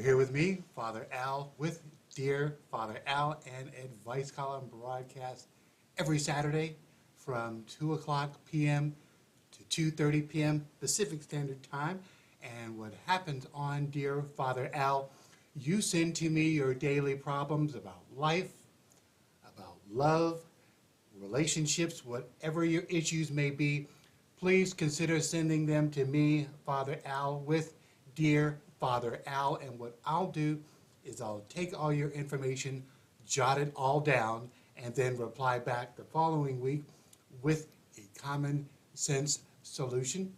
You're here with me, Father Al, with Dear Father Al, and Advice Column broadcast every Saturday from 2 o'clock p.m. to 2:30 p.m. Pacific Standard Time. And what happens on Dear Father Al, you send to me your daily problems about life, about love, relationships, whatever your issues may be. Please consider sending them to me, Father Al, with Dear Father Al, and what I'll do is I'll take all your information, jot it all down, and then reply back the following week with a common sense solution.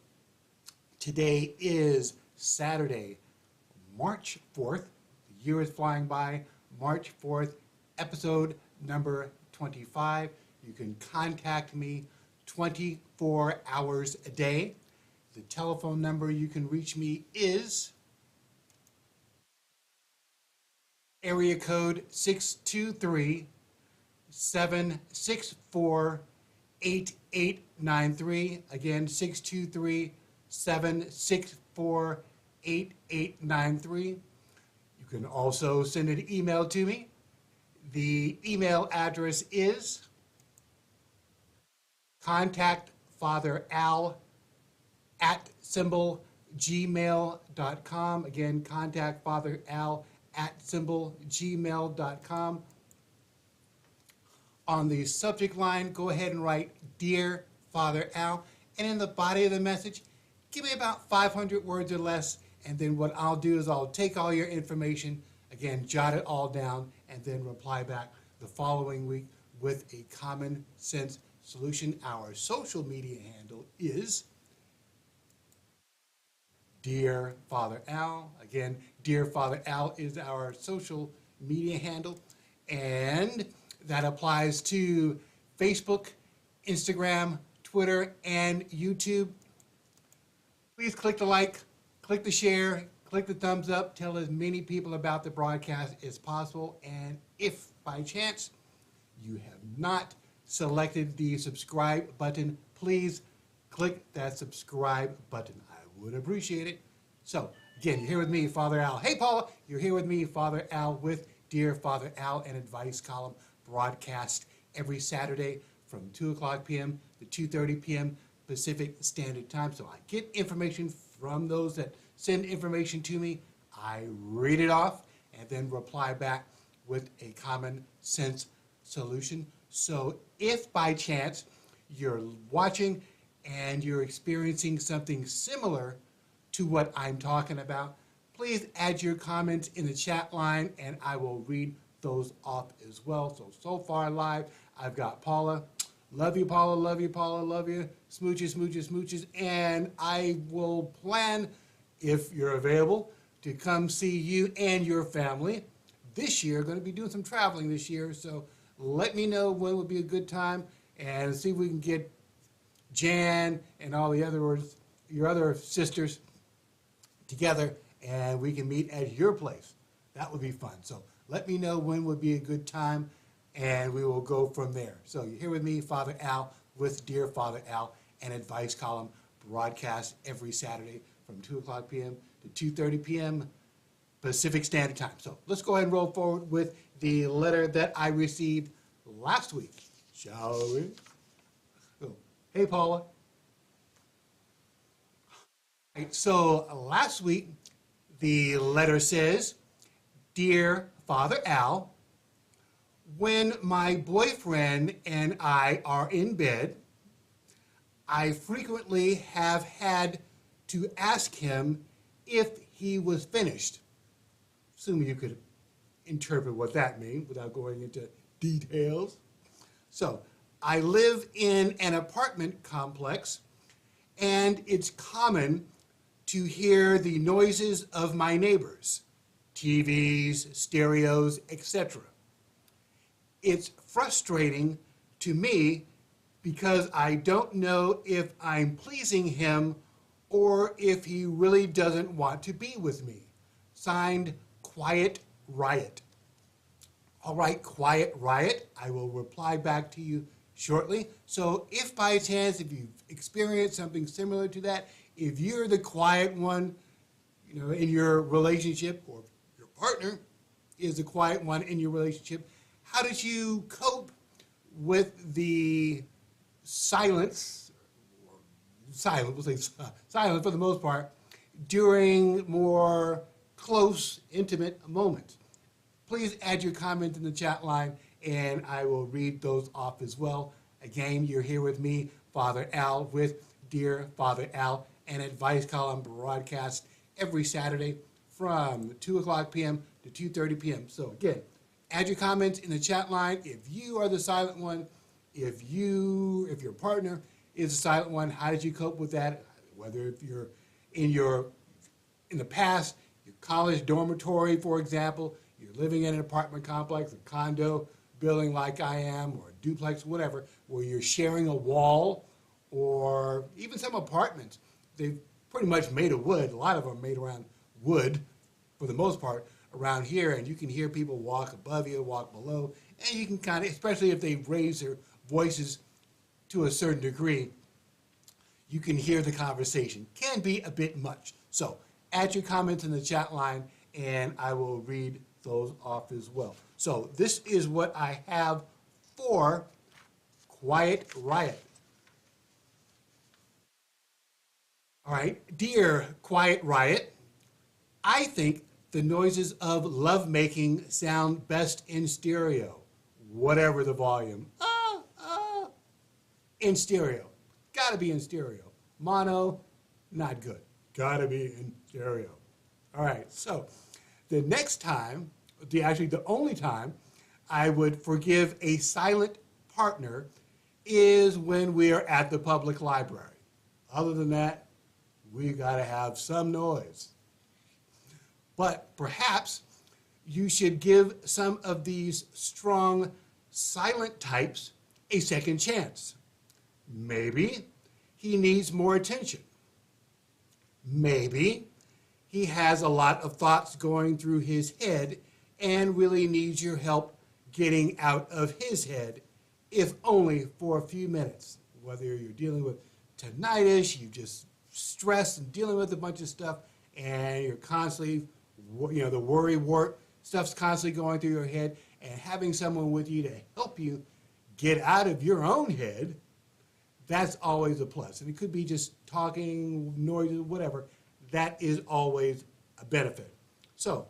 Today is Saturday, March 4th. The year is flying by. March 4th, episode number 25. You can contact me 24 hours a day. The telephone number you can reach me is area code 623-764-8893. Again, 623-764-8893. You can also send an email to me. The email address is contactfatheral@gmail.com. Again, contactfatheral@gmail.com. On the subject line, go ahead and write Dear Father Al, and in the body of the message, give me about 500 words or less, and then what I'll do is I'll take all your information, again, jot it all down, and then reply back the following week with a common sense solution. Our social media handle is Dear Father Al. Again, Dear Father Al is our social media handle, and that applies to Facebook, Instagram, Twitter, and YouTube. Please click the like, click the share, click the thumbs up, tell as many people about the broadcast as possible, and if by chance you have not selected the subscribe button, please click that subscribe button. I would appreciate it. So, again, you're here with me, Father Al. Hey, Paula, you're here with me, Father Al, with Dear Father Al, and Advice Column broadcast every Saturday from 2 o'clock p.m. to 2:30 p.m. Pacific Standard Time. So I get information from those that send information to me. I read it off and then reply back with a common sense solution. So if by chance you're watching and you're experiencing something similar to what I'm talking about, please add your comments in the chat line and I will read those off as well. So far live, I've got Paula. Love you, Paula. Love you, Paula. Love you. Smooches, smooches, smooches. And I will plan, if you're available, to come see you and your family this year. Going to be doing some traveling this year, so let me know when would be a good time and see if we can get Jan and all the others, your other sisters, together and we can meet at your place. That would be fun. So let me know when would be a good time and we will go from there. So you're here with me, Father Al, with Dear Father Al, and Advice Column broadcast every Saturday from 2 o'clock p.m. to 2:30 p.m. Pacific Standard Time. So let's go ahead and roll forward with the letter that I received last week, shall we? So, hey, Paula. All right, so last week, the letter says, Dear Father Al, when my boyfriend and I are in bed, I frequently have had to ask him if he was finished. Assuming you could interpret what that means without going into details. So, I live in an apartment complex, and it's common to hear the noises of my neighbors, TVs, stereos, etc. It's frustrating to me because I don't know if I'm pleasing him or if he really doesn't want to be with me. Signed, Quiet Riot. All right, Quiet Riot, I will reply back to you shortly. So if by chance, if you've experienced something similar to that, if you're the quiet one, in your relationship, or partner is the quiet one in your relationship, how did you cope with the silence, we'll say silent for the most part, during more close, intimate moments? Please add your comment in the chat line, and I will read those off as well. Again, you're here with me, Father Al, with Dear Father Al, an advice column broadcast every Saturday from 2 o'clock p.m. to 2:30 p.m. So again, add your comments in the chat line. If you are the silent one, if your partner is the silent one, how did you cope with that? Whether if you're in the past, your college dormitory, for example, you're living in an apartment complex, a condo building like I am, or a duplex, whatever, where you're sharing a wall, or even some apartments, they've pretty much made of wood. A lot of them are made around wood, for the most part, around here, and you can hear people walk above you, walk below, and you can kind of, especially if they raise their voices to a certain degree, you can hear the conversation. Can be a bit much. So add your comments in the chat line, and I will read those off as well. So this is what I have for Quiet Riot. All right, dear Quiet Riot, I think the noises of lovemaking sound best in stereo, whatever the volume. In stereo. Gotta be in stereo. Mono, not good. Gotta be in stereo. All right, so the next time, actually the only time I would forgive a silent partner is when we are at the public library. Other than that, we gotta have some noise. But perhaps you should give some of these strong, silent types a second chance. Maybe he needs more attention. Maybe he has a lot of thoughts going through his head and really needs your help getting out of his head, if only for a few minutes. Whether you're dealing with tinnitus, you just stressed and dealing with a bunch of stuff, and you're constantly, the worry wart stuff's constantly going through your head, and having someone with you to help you get out of your own head, that's always a plus. And it could be just talking, noises, whatever. That is always a benefit. So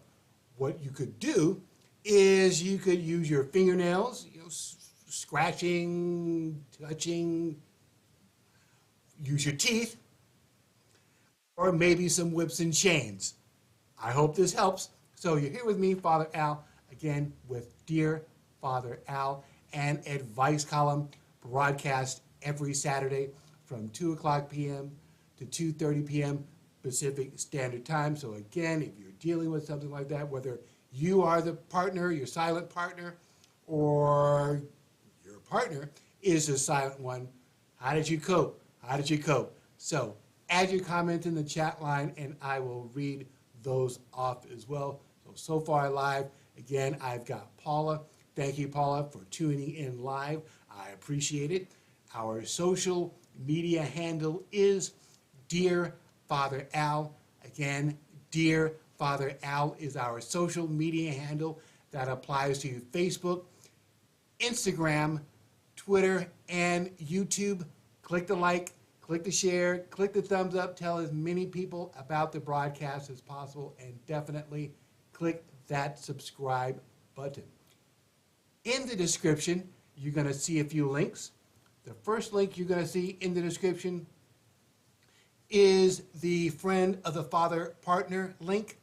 what you could do is you could use your fingernails, scratching, touching, use your teeth, or maybe some whips and chains. I hope this helps. So you're here with me, Father Al, again with Dear Father Al, an advice column broadcast every Saturday from 2 o'clock p.m. to 2:30 p.m. Pacific Standard Time. So again, if you're dealing with something like that, whether you are the partner, your silent partner, or your partner is the silent one, how did you cope? How did you cope? So add your comment in the chat line, and I will read those off as well. So far live, again, I've got Paula. Thank you, Paula, for tuning in live. I appreciate it. Our social media handle is Dear Father Al. Again, Dear Father Al is our social media handle that applies to Facebook, Instagram, Twitter, and YouTube. Click the like, click the share, click the thumbs up, tell as many people about the broadcast as possible, and definitely click that subscribe button. In the description, you're going to see a few links. The first link you're going to see in the description is the Friend of the Father Partner link.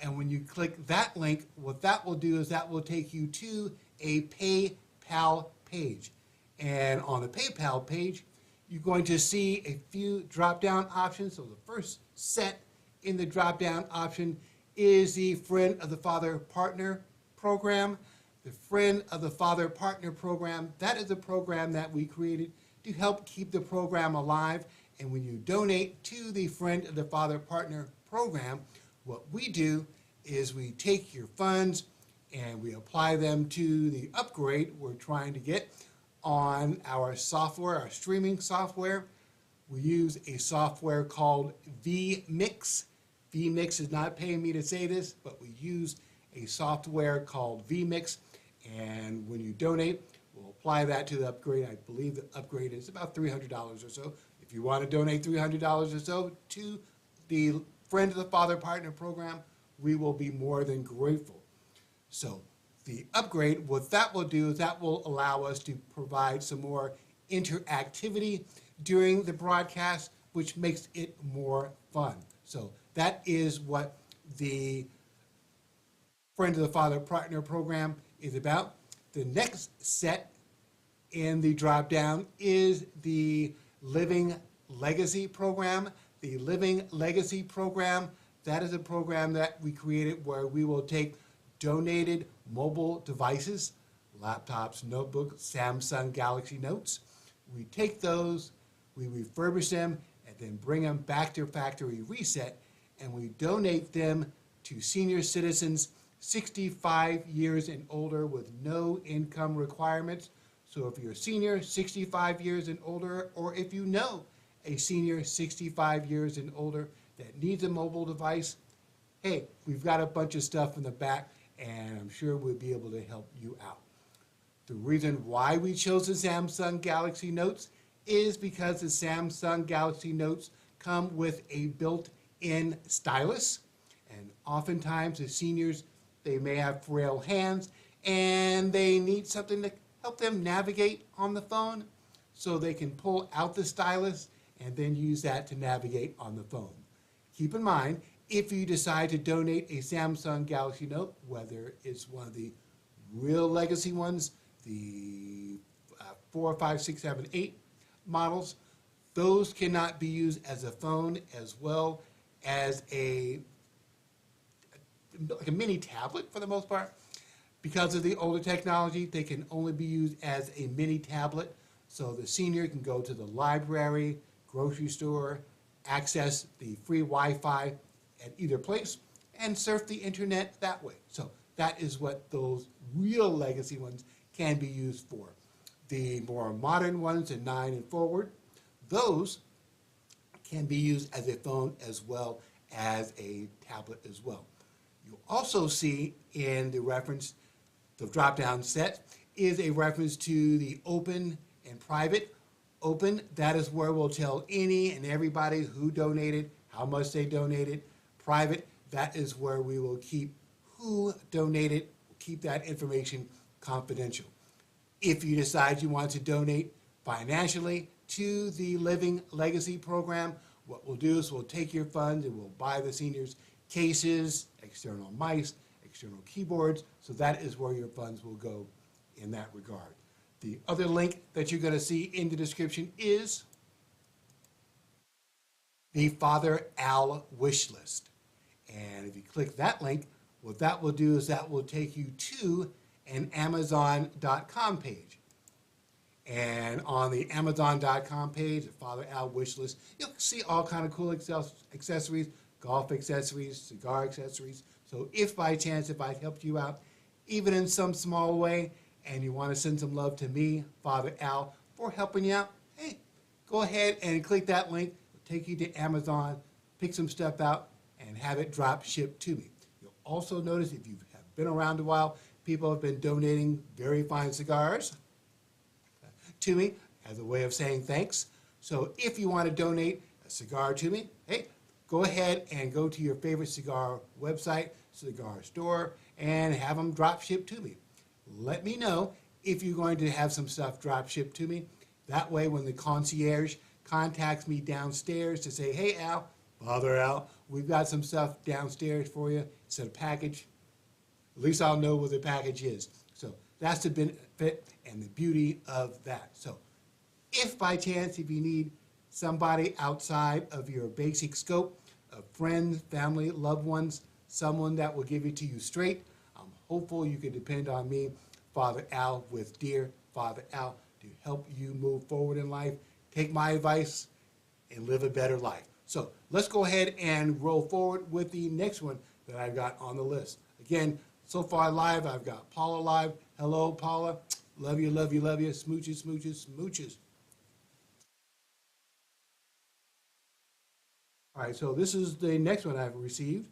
And when you click that link, what that will do is that will take you to a PayPal page. And on the PayPal page, you're going to see a few drop-down options. So the first set in the drop-down option is the Friend of the Father Partner program. The Friend of the Father Partner program, that is a program that we created to help keep the program alive. And when you donate to the Friend of the Father Partner program, what we do is we take your funds and we apply them to the upgrade we're trying to get on our software, our streaming software. We use a software called vMix. vMix is not paying me to say this, but we use a software called vMix, and when you donate, we'll apply that to the upgrade. I believe the upgrade is about $300 or so. If you want to donate $300 or so to the Friend of the Father Partner Program, we will be more than grateful. So the upgrade, what that will do is that will allow us to provide some more interactivity during the broadcast, which makes it more fun. So that is what the Friend of the Father Partner Program is about. The next set in the drop down is the Living Legacy Program. The Living Legacy Program, that is a program that we created where we will take donated mobile devices, laptops, notebooks, Samsung Galaxy Notes. We take those, we refurbish them, and then bring them back to factory reset, and we donate them to senior citizens 65 years and older with no income requirements. So if you're a senior 65 years and older, or if you know a senior 65 years and older that needs a mobile device, hey, we've got a bunch of stuff in the back, and I'm sure we'll be able to help you out. The reason why we chose the Samsung Galaxy Notes is because the Samsung Galaxy Notes come with a built-in stylus, and oftentimes the seniors, they may have frail hands, and they need something to help them navigate on the phone, so they can pull out the stylus and then use that to navigate on the phone. Keep in mind, if you decide to donate a Samsung Galaxy Note, whether it's one of the real legacy ones, the 4, 5, 6, 7, 8 models, those cannot be used as a phone as well as like a mini tablet for the most part. Because of the older technology, they can only be used as a mini tablet. So the senior can go to the library, grocery store, access the free Wi-Fi at either place, and surf the internet that way. So that is what those real legacy ones can be used for. The more modern ones, the 9 and forward, those can be used as a phone as well as a tablet as well. You'll also see in the reference, the drop-down set, is a reference to the open and private. Open, that is where we'll tell any and everybody who donated, how much they donated. Private, that is where we will keep who donated, keep that information confidential. If you decide you want to donate financially to the Living Legacy Program, what we'll do is we'll take your funds and we'll buy the seniors cases, external mice, external keyboards, so that is where your funds will go in that regard. The other link that you're going to see in the description is the Father Al wish list. And if you click that link, what that will do is that will take you to an Amazon.com page. And on the Amazon.com page, the Father Al wish list, you'll see all kind of cool accessories, golf accessories, cigar accessories. So if by chance, if I helped you out, even in some small way, and you want to send some love to me, Father Al, for helping you out, hey, go ahead and click that link. It'll take you to Amazon, pick some stuff out, and have it drop shipped to me. You'll also notice, if you have been around a while, people have been donating very fine cigars to me as a way of saying thanks. So if you want to donate a cigar to me, hey, go ahead and go to your favorite cigar website, cigar store, and have them drop shipped to me. Let me know if you're going to have some stuff drop shipped to me. That way, when the concierge contacts me downstairs to say, hey, Al, Father Al, we've got some stuff downstairs for you. It's a package. At least I'll know what the package is. So that's the benefit and the beauty of that. So if by chance, if you need somebody outside of your basic scope of friends, family, loved ones, someone that will give it to you straight, I'm hopeful you can depend on me, Father Al, with Dear Father Al, to help you move forward in life, take my advice, and live a better life. So let's go ahead and roll forward with the next one that I've got on the list. Again, so far live, I've got Paula live. Hello, Paula. Love you, love you, love you. Smooches, smooches, smooches. All right, so this is the next one I've received.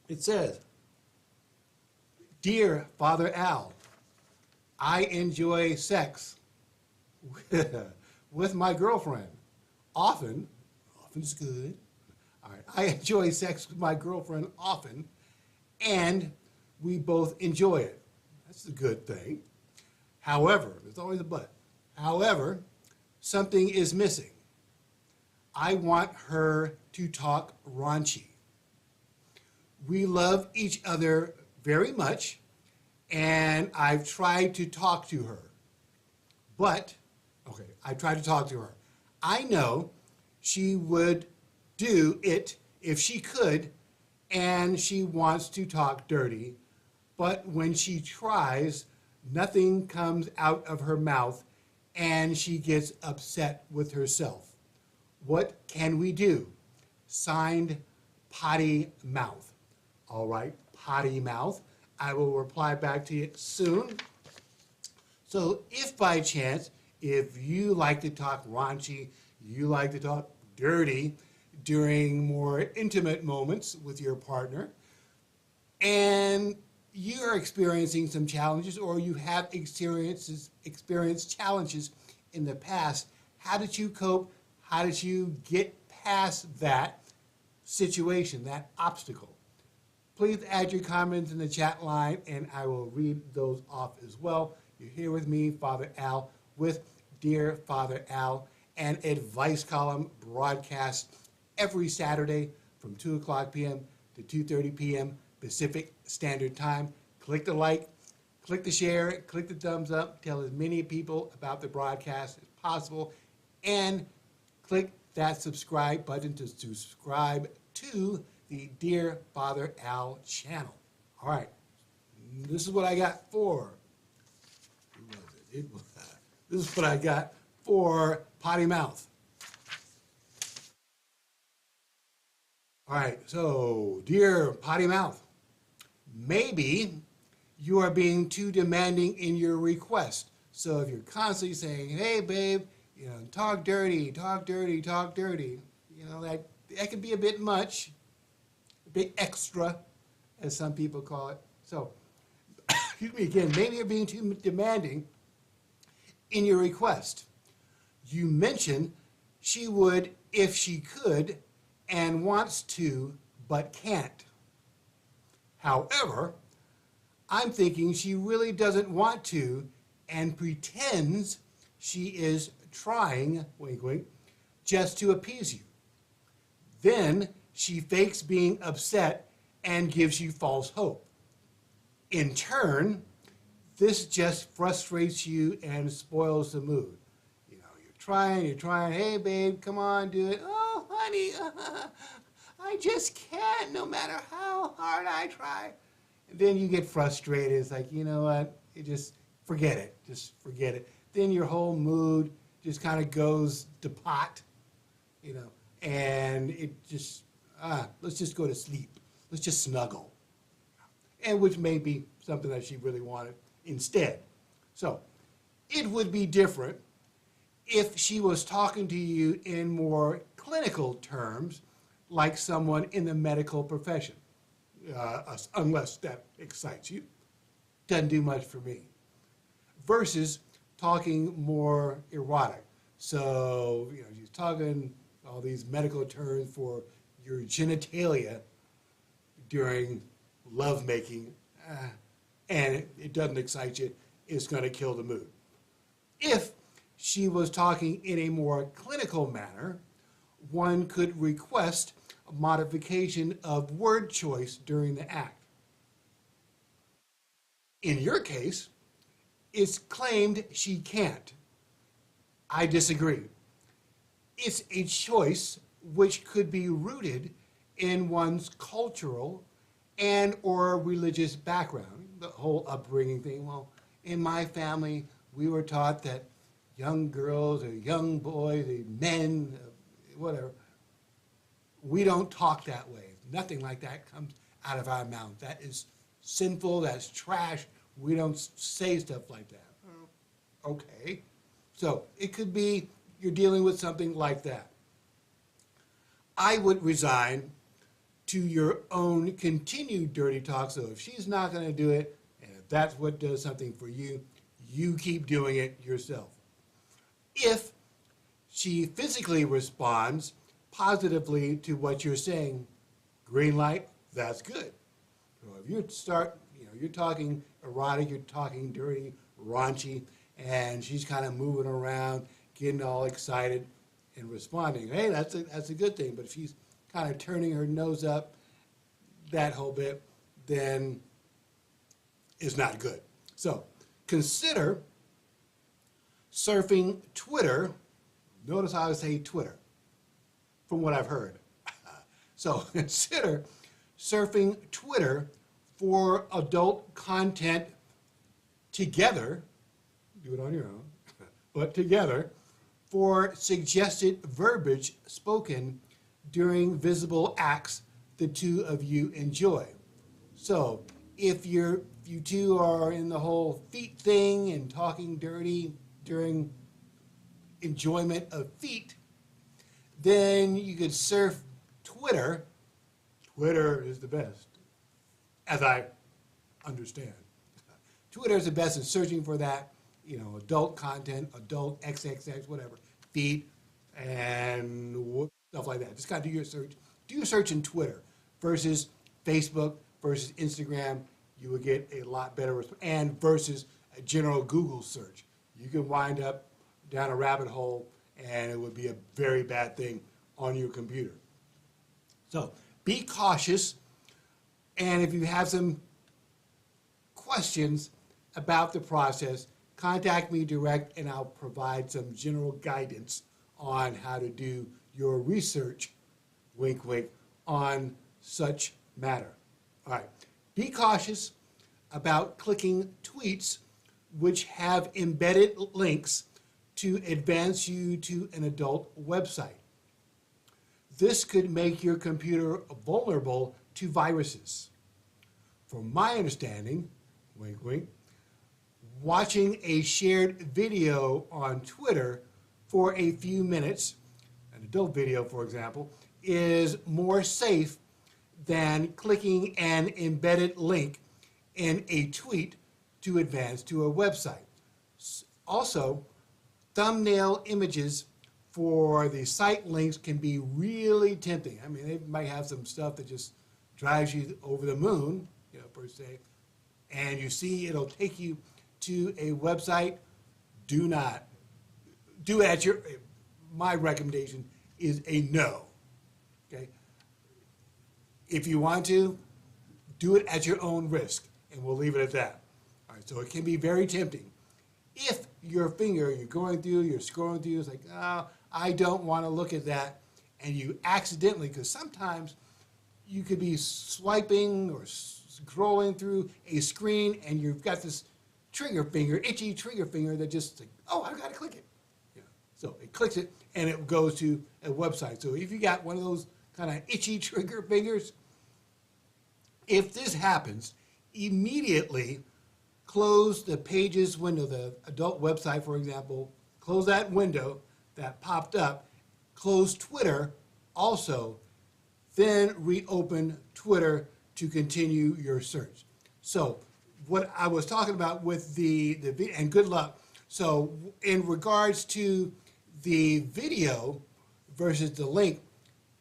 It says, Dear Father Al, I enjoy sex with my girlfriend. Often's good. All right, I enjoy sex with my girlfriend often, and we both enjoy it. That's a good thing. However, there's always a but. However, something is missing. I want her to talk raunchy. We love each other very much, and I've tried to talk to her. I tried to talk to her. I know she would do it if she could, and she wants to talk dirty, but when she tries, nothing comes out of her mouth, and she gets upset with herself. What can we do? Signed, Potty Mouth. All right, Potty Mouth. I will reply back to you soon. So if by chance, if you like to talk raunchy, you like to talk dirty during more intimate moments with your partner, and you're experiencing some challenges, or you have experienced challenges in the past, how did you cope? How did you get past that situation, that obstacle? Please add your comments in the chat line, and I will read those off as well. You're here with me, Father Al, with Dear Father Al, an advice column broadcast every Saturday from 2 o'clock p.m. to 2:30 p.m. Pacific Standard Time. Click the like, click the share, click the thumbs up, tell as many people about the broadcast as possible, and click that subscribe button to subscribe to the Dear Father Al channel. All right, this is what I got for, this is what I got for Potty Mouth. All right, so Dear Potty Mouth, maybe you are being too demanding in your request. So if you're constantly saying, hey babe, talk dirty, talk dirty, talk dirty, that could be a bit much, a bit extra, as some people call it. So, excuse me again, maybe you're being too demanding in your request. You mentioned she would if she could and wants to, but can't. However, I'm thinking she really doesn't want to and pretends she is trying, wink, wink, just to appease you. Then she fakes being upset and gives you false hope. In turn, this just frustrates you and spoils the mood. You're trying, hey babe, come on, do it. Oh, honey, I just can't, no matter how hard I try. And then you get frustrated. It's like, you know what, just forget it. Then your whole mood just kind of goes to pot, and it just, let's just go to sleep. Let's just snuggle. And which may be something that she really wanted instead. So it would be different if she was talking to you in more clinical terms, like someone in the medical profession, unless that excites you. Doesn't do much for me. Versus talking more erotic. So, she's talking all these medical terms for your genitalia during lovemaking, and it doesn't excite you, it's going to kill the mood. If she was talking in a more clinical manner, one could request a modification of word choice during the act. In your case, it's claimed she can't. I disagree. It's a choice which could be rooted in one's cultural and or religious background, the whole upbringing thing. Well, in my family, we were taught that young girls or young boys, or men, whatever, we don't talk that way. Nothing like that comes out of our mouth. That is sinful, that's trash. We don't say stuff like that. Okay. So it could be you're dealing with something like that. I would resign to your own continued dirty talk. So if she's not going to do it, If that's what does something for you, you keep doing it yourself. If she physically responds positively to what you're saying, green light, that's good. So if you start, you're talking erotic, you're talking dirty, raunchy, and she's kind of moving around, getting all excited and responding, hey, that's a good thing. But if she's kind of turning her nose up that whole bit, then it's not good. So consider surfing Twitter. Notice how I say Twitter, from what I've heard. So consider surfing Twitter for adult content together, do it on your own, but together, for suggested verbiage spoken during visible acts the two of you enjoy. So if you two are in the whole feet thing and talking dirty during enjoyment of feet, then you could surf Twitter. Twitter is the best, as I understand. Twitter is the best in searching for that, adult content, adult XXX, whatever, feet, and stuff like that. Just kind of do your search. Do your search in Twitter versus Facebook versus Instagram. You would get a lot better response. And versus a general Google search. You can wind up down a rabbit hole, and it would be a very bad thing on your computer. So be cautious, and if you have some questions about the process, contact me direct, and I'll provide some general guidance on how to do your research, wink, wink, on such matter. All right. Be cautious about clicking tweets which have embedded links to advance you to an adult website. This could make your computer vulnerable to viruses. From my understanding, wink, wink, watching a shared video on Twitter for a few minutes, an adult video, for example, is more safe than clicking an embedded link in a tweet to advance to a website. Also, thumbnail images for the site links can be really tempting. I mean, they might have some stuff that just drives you over the moon, per se, and you see it'll take you to a website. Do not do it at my recommendation is a no. Okay? If you want to, do it at your own risk, and we'll leave it at that. All right, so it can be very tempting. If you're going through, you're scrolling through, it's like, oh, I don't want to look at that, and you accidentally, because sometimes you could be swiping or scrolling through a screen, and you've got this itchy trigger finger that just like, oh, I've got to click it. So it clicks it, and it goes to a website. So if you got one of those kind of itchy trigger fingers, if this happens, immediately close the Pages window, the adult website, for example, close that window that popped up, close Twitter also, then reopen Twitter to continue your search. So what I was talking about with the and good luck. So in regards to the video versus the link,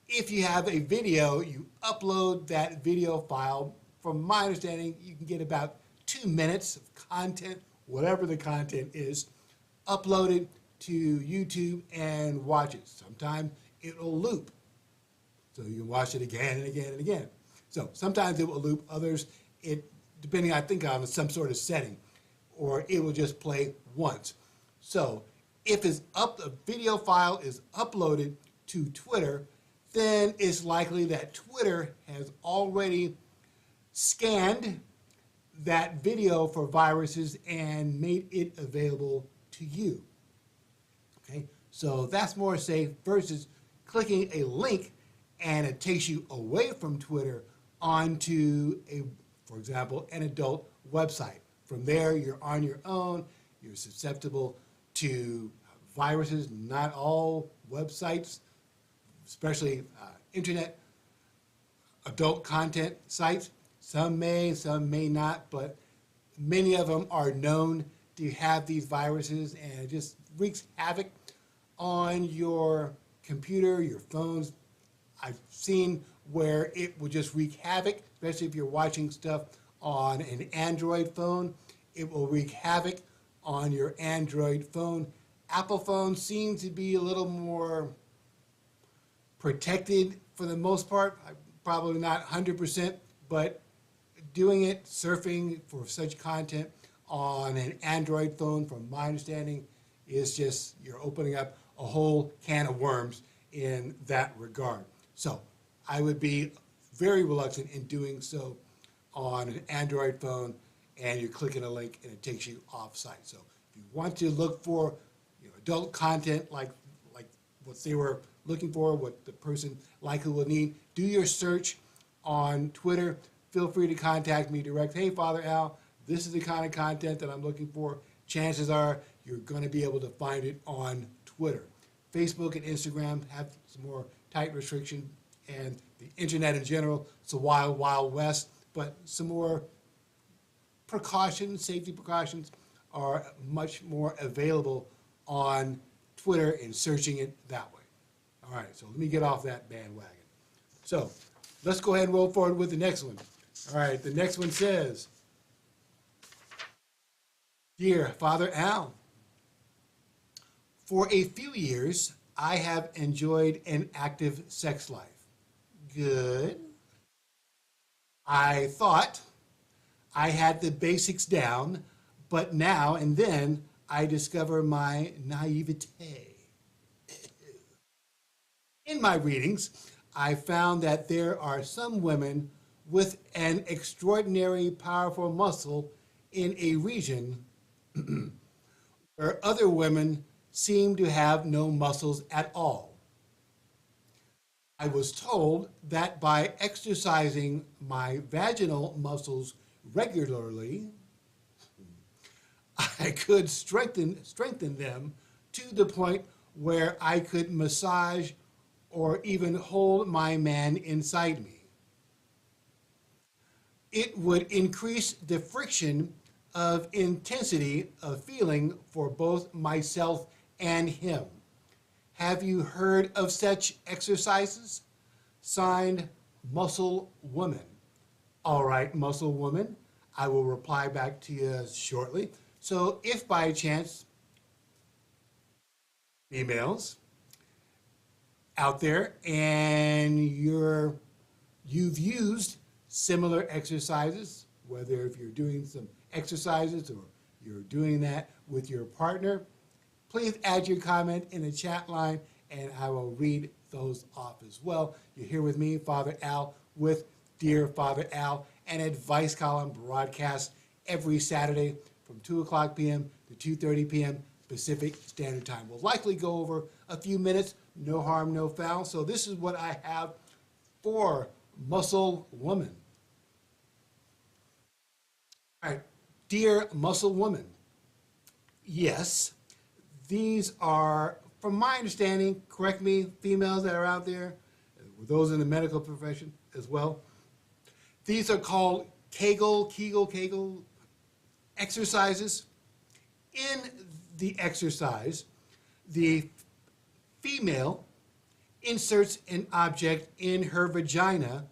if you have a video, you upload that video file. From my understanding, you can get about 2 minutes of content, whatever the content is, uploaded to YouTube and watch it. Sometimes it'll loop. So you can watch it again and again and again. So sometimes it will loop, others, depending, I think, on some sort of setting, or it will just play once. So if the video file is uploaded to Twitter, then it's likely that Twitter has already scanned that video for viruses and made it available to you. Okay, so that's more safe versus clicking a link and it takes you away from Twitter onto for example, an adult website. From there, you're on your own. You're susceptible to viruses. Not all websites, especially internet adult content sites. Some may not, but Many of them are known to have these viruses, and it just wreaks havoc on your computer, your phones. I've seen where it will just wreak havoc, especially if you're watching stuff on an Android phone. It will wreak havoc on your Android phone. Apple phones seem to be a little more protected for the most part. Probably not 100%, but doing it, surfing for such content on an Android phone, from my understanding, is just you're opening up a whole can of worms in that regard. So I would be very reluctant in doing so on an Android phone, and you're clicking a link and it takes you off site. So if you want to look for adult content like what they were looking for, what the person likely will need, do your search on Twitter. Feel free to contact me direct. Hey, Father Al, this is the kind of content that I'm looking for. Chances are you're going to be able to find it on Twitter. Facebook and Instagram have some more tight restriction, and the internet in general, it's a wild, wild west, but some more precautions, safety precautions are much more available on Twitter and searching it that way. All right, so let me get off that bandwagon. So let's go ahead and roll forward with the next one. All right, the next one says, Dear Father Al, for a few years, I have enjoyed an active sex life. Good. I thought I had the basics down, but now and then I discover my naivete. In my readings, I found that there are some women with an extraordinary powerful muscle in a region where other women seem to have no muscles at all. I was told that by exercising my vaginal muscles regularly, I could strengthen them to the point where I could massage or even hold my man inside me. It would increase the friction of intensity of feeling for both myself and him. Have you heard of such exercises? Signed, Muscle Woman. All right, Muscle Woman, I will reply back to you shortly. So if by chance, females out there, and you've used similar exercises, whether if you're doing some exercises or you're doing that with your partner, please add your comment in the chat line and I will read those off as well. You're here with me, Father Al, with Dear Father Al, an advice column broadcast every Saturday from 2 o'clock p.m. to 2:30 p.m. Pacific Standard Time. We'll likely go over a few minutes, no harm, no foul. So this is what I have for Muscle Woman. All right, Dear Muscle Woman, yes, these are, from my understanding, correct me, females that are out there, those in the medical profession as well, these are called Kegel exercises. In the exercise, the female inserts an object in her vagina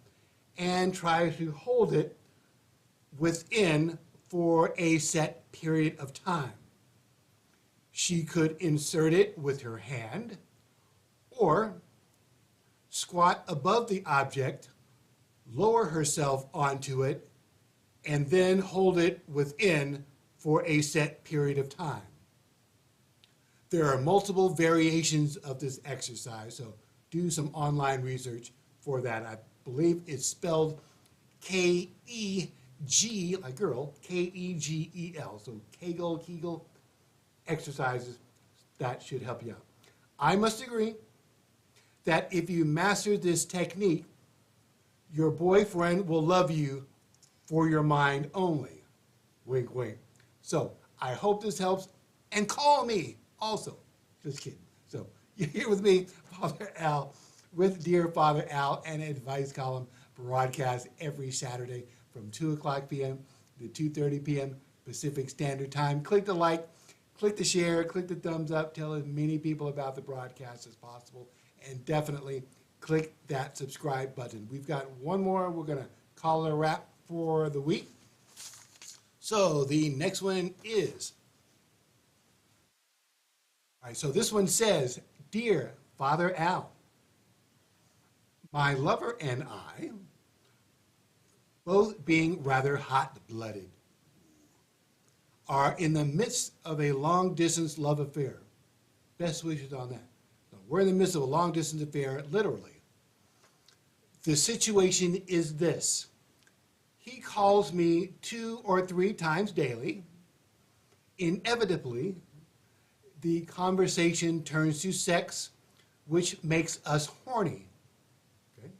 and tries to hold it within for a set period of time. She could insert it with her hand or squat above the object, lower herself onto it, and then hold it within for a set period of time. There are multiple variations of this exercise, so do some online research for that. I believe it's spelled K-E-G, like girl, K-E-G-E-L. So Kegel exercises, that should help you out. I must agree that if you master this technique, your boyfriend will love you for your mind only. Wink, wink. So I hope this helps, and call me also. Just kidding. So you're here with me, Father Al, with Dear Father Al, an advice column broadcast every Saturday from 2 o'clock p.m. to 2:30 p.m. Pacific Standard Time. Click the like, click the share, click the thumbs up, tell as many people about the broadcast as possible, and definitely click that subscribe button. We've got one more. We're going to call it a wrap for the week. So the next one is, all right, so this one says, Dear Father Al, my lover and I, both being rather hot-blooded, are in the midst of a long-distance love affair. Best wishes on that. So we're in the midst of a long-distance affair, literally. The situation is this. He calls me 2 or 3 times daily. Inevitably, the conversation turns to sex, which makes us horny. Okay?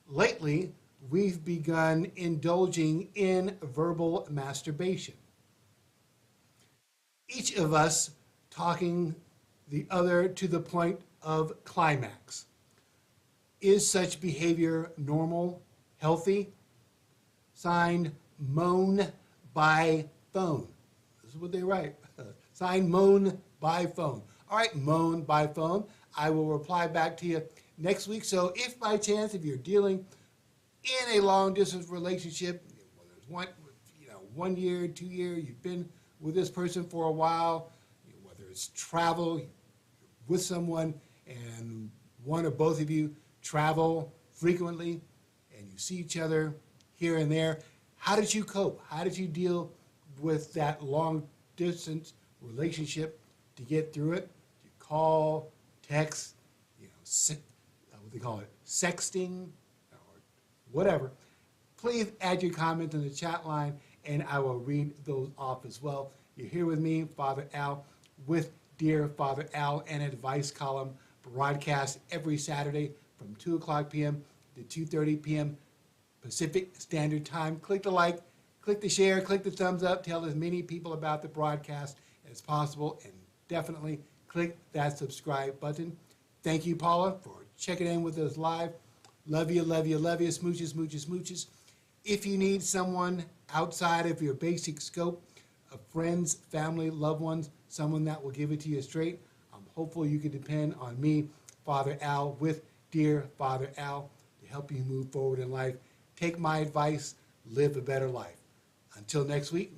Lately, we've begun indulging in verbal masturbation. Each of us talking the other to the point of climax. Is such behavior normal, healthy? Signed, Moan by Phone. This is what they write. Signed, Moan by Phone. All right, Moan by Phone. I will reply back to you next week. So if by chance, if you're dealing in a long-distance relationship, whether it's 1 year, 2 years, you've been with this person for a while, whether it's travel, you're with someone, and one or both of you travel frequently, and you see each other here and there. How did you cope? How did you deal with that long-distance relationship to get through it? You call, text, what they call it, sexting, or whatever. Please add your comments in the chat line, and I will read those off as well. You're here with me, Father Al, with Dear Father Al, an advice column broadcast every Saturday from 2 o'clock p.m. to 2:30 p.m. Pacific Standard Time. Click the like, click the share, click the thumbs up, tell as many people about the broadcast as possible, and definitely click that subscribe button. Thank you, Paula, for checking in with us live. Love you, love you, love you. Smooches, smooches, smooches. If you need someone outside of your basic scope of friends, family, loved ones, someone that will give it to you straight, I'm hopeful you can depend on me, Father Al, with Dear Father Al, to help you move forward in life. Take my advice, live a better life. Until next week,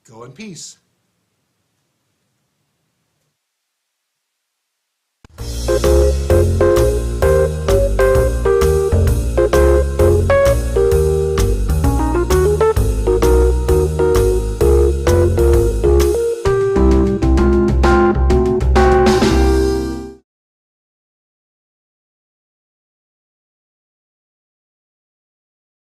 go in peace.